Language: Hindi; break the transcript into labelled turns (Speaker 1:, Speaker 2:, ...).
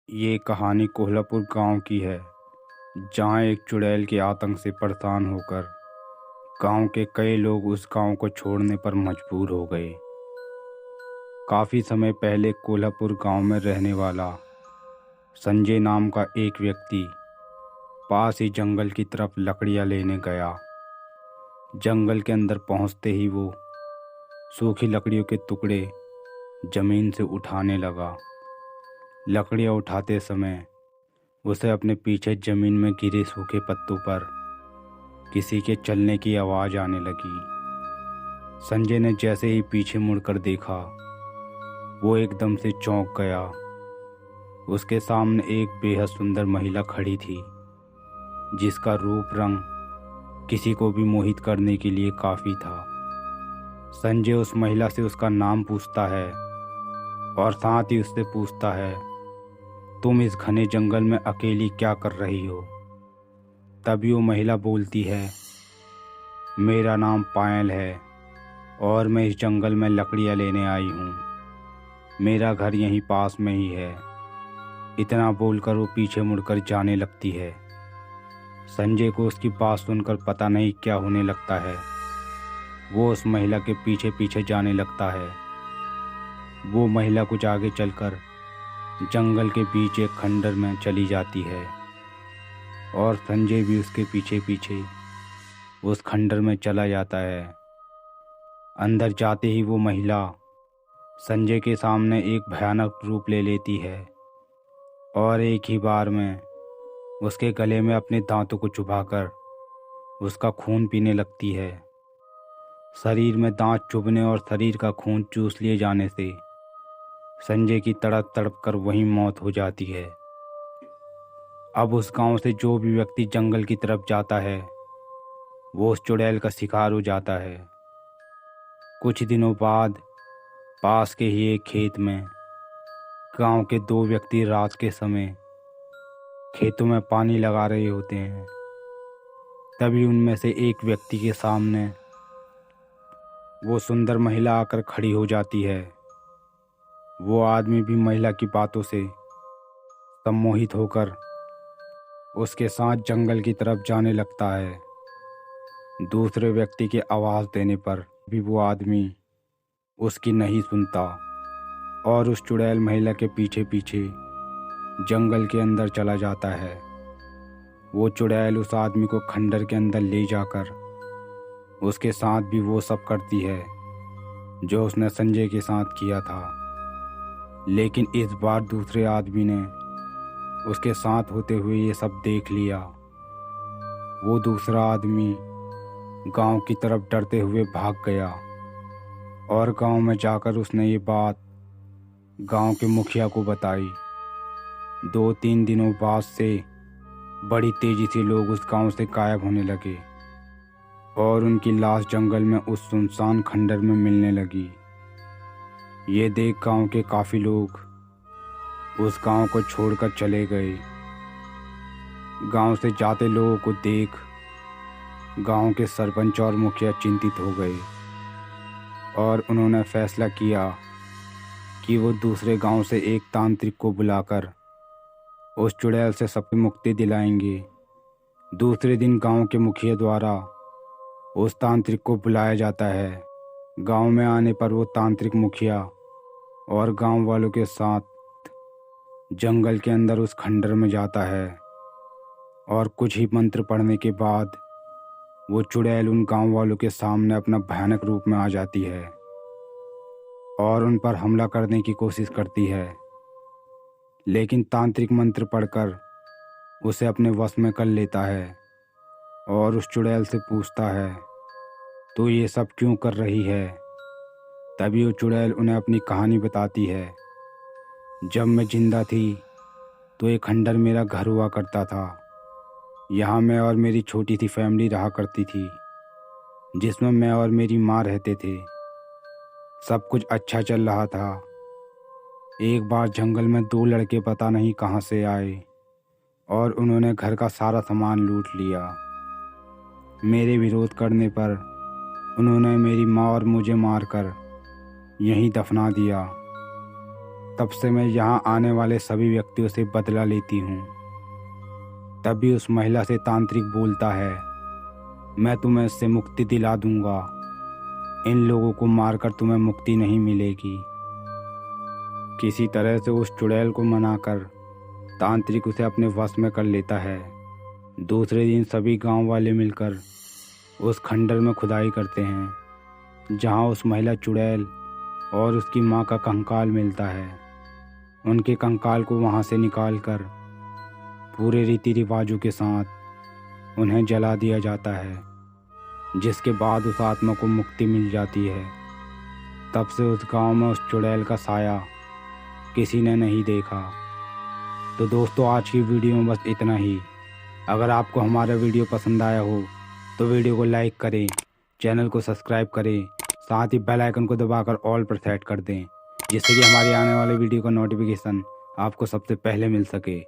Speaker 1: ये कहानी कोल्हापुर गांव की है, जहां एक चुड़ैल के आतंक से परेशान होकर गांव के कई लोग उस गांव को छोड़ने पर मजबूर हो गए। काफ़ी समय पहले कोल्हापुर गांव में रहने वाला संजय नाम का एक व्यक्ति पास ही जंगल की तरफ लकड़ियां लेने गया। जंगल के अंदर पहुंचते ही वो सूखी लकड़ियों के टुकड़े ज़मीन से उठाने लगा। लकड़ियां उठाते समय उसे अपने पीछे ज़मीन में गिरे सूखे पत्तों पर किसी के चलने की आवाज़ आने लगी। संजय ने जैसे ही पीछे मुड़कर देखा, वो एकदम से चौंक गया। उसके सामने एक बेहद सुंदर महिला खड़ी थी, जिसका रूप रंग किसी को भी मोहित करने के लिए काफ़ी था। संजय उस महिला से उसका नाम पूछता है और साथ ही उससे पूछता है, तुम इस घने जंगल में अकेली क्या कर रही हो? तभी वो महिला बोलती है, मेरा नाम पायल है और मैं इस जंगल में लकड़ियाँ लेने आई हूँ। मेरा घर यहीं पास में ही है। इतना बोलकर वो पीछे मुड़कर जाने लगती है। संजय को उसकी बात सुनकर पता नहीं क्या होने लगता है। वो उस महिला के पीछे पीछे जाने लगता है। वो महिला कुछ आगे चलकर जंगल के बीच एक खंडर में चली जाती है और संजय भी उसके पीछे पीछे उस खंडर में चला जाता है। अंदर जाते ही वो महिला संजय के सामने एक भयानक रूप ले लेती है और एक ही बार में उसके गले में अपने दांतों को चुभाकर उसका खून पीने लगती है। शरीर में दांत चुभने और शरीर का खून चूस लिए जाने से संजय की तड़प तड़प कर वहीं मौत हो जाती है। अब उस गांव से जो भी व्यक्ति जंगल की तरफ जाता है, वो उस चुड़ैल का शिकार हो जाता है। कुछ दिनों बाद पास के ही एक खेत में गांव के दो व्यक्ति रात के समय खेतों में पानी लगा रहे होते हैं। तभी उनमें से एक व्यक्ति के सामने वो सुंदर महिला आकर खड़ी हो जाती है। वो आदमी भी महिला की बातों से सम्मोहित होकर उसके साथ जंगल की तरफ जाने लगता है। दूसरे व्यक्ति की आवाज़ देने पर भी वो आदमी उसकी नहीं सुनता और उस चुड़ैल महिला के पीछे पीछे जंगल के अंदर चला जाता है। वो चुड़ैल उस आदमी को खंडर के अंदर ले जाकर उसके साथ भी वो सब करती है जो उसने संजय के साथ किया था। लेकिन इस बार दूसरे आदमी ने उसके साथ होते हुए ये सब देख लिया। वो दूसरा आदमी गांव की तरफ डरते हुए भाग गया और गांव में जाकर उसने ये बात गांव के मुखिया को बताई। 2-3 दिनों बाद से बड़ी तेजी से लोग उस गांव से गायब होने लगे और उनकी लाश जंगल में उस सुनसान खंडर में मिलने लगी। ये देख गांव के काफ़ी लोग उस गांव को छोड़कर चले गए। गांव से जाते लोगों को देख गांव के सरपंच और मुखिया चिंतित हो गए और उन्होंने फैसला किया कि वो दूसरे गांव से एक तांत्रिक को बुलाकर उस चुड़ैल से सबकी मुक्ति दिलाएंगे। दूसरे दिन गांव के मुखिया द्वारा उस तांत्रिक को बुलाया जाता है। गांव में आने पर वो तांत्रिक मुखिया और गांव वालों के साथ जंगल के अंदर उस खंडर में जाता है और कुछ ही मंत्र पढ़ने के बाद वो चुड़ैल उन गांव वालों के सामने अपना भयानक रूप में आ जाती है और उन पर हमला करने की कोशिश करती है। लेकिन तांत्रिक मंत्र पढ़कर उसे अपने वश में कर लेता है और उस चुड़ैल से पूछता है, तो ये सब क्यों कर रही है? तभी वो चुड़ैल उन्हें अपनी कहानी बताती है। जब मैं जिंदा थी तो एक खंडर मेरा घर हुआ करता था। यहाँ मैं और मेरी छोटी सी फैमिली रहा करती थी, जिसमें मैं और मेरी माँ रहते थे। सब कुछ अच्छा चल रहा था। एक बार जंगल में 2 लड़के पता नहीं कहाँ से आए और उन्होंने घर का सारा सामान लूट लिया। मेरे विरोध करने पर उन्होंने मेरी माँ और मुझे मारकर यहीं दफना दिया। तब से मैं यहाँ आने वाले सभी व्यक्तियों से बदला लेती हूँ। तभी उस महिला से तांत्रिक बोलता है, मैं तुम्हें इससे मुक्ति दिला दूंगा। इन लोगों को मारकर तुम्हें मुक्ति नहीं मिलेगी। किसी तरह से उस चुड़ैल को मनाकर तांत्रिक उसे अपने वश में कर लेता है। दूसरे दिन सभी गांव वाले मिलकर उस खंडर में खुदाई करते हैं, जहां उस महिला चुड़ैल और उसकी मां का कंकाल मिलता है। उनके कंकाल को वहां से निकालकर पूरे रीति रिवाजों के साथ उन्हें जला दिया जाता है, जिसके बाद उस आत्मा को मुक्ति मिल जाती है। तब से उस गांव में उस चुड़ैल का साया किसी ने नहीं देखा। तो दोस्तों, आज की वीडियो में बस इतना ही। अगर आपको हमारा वीडियो पसंद आया हो तो वीडियो को लाइक करें, चैनल को सब्सक्राइब करें, साथ ही बेल आइकन को दबाकर ऑल पर सेट कर दें, जिससे कि हमारे आने वाले वीडियो का नोटिफिकेशन आपको सबसे पहले मिल सके।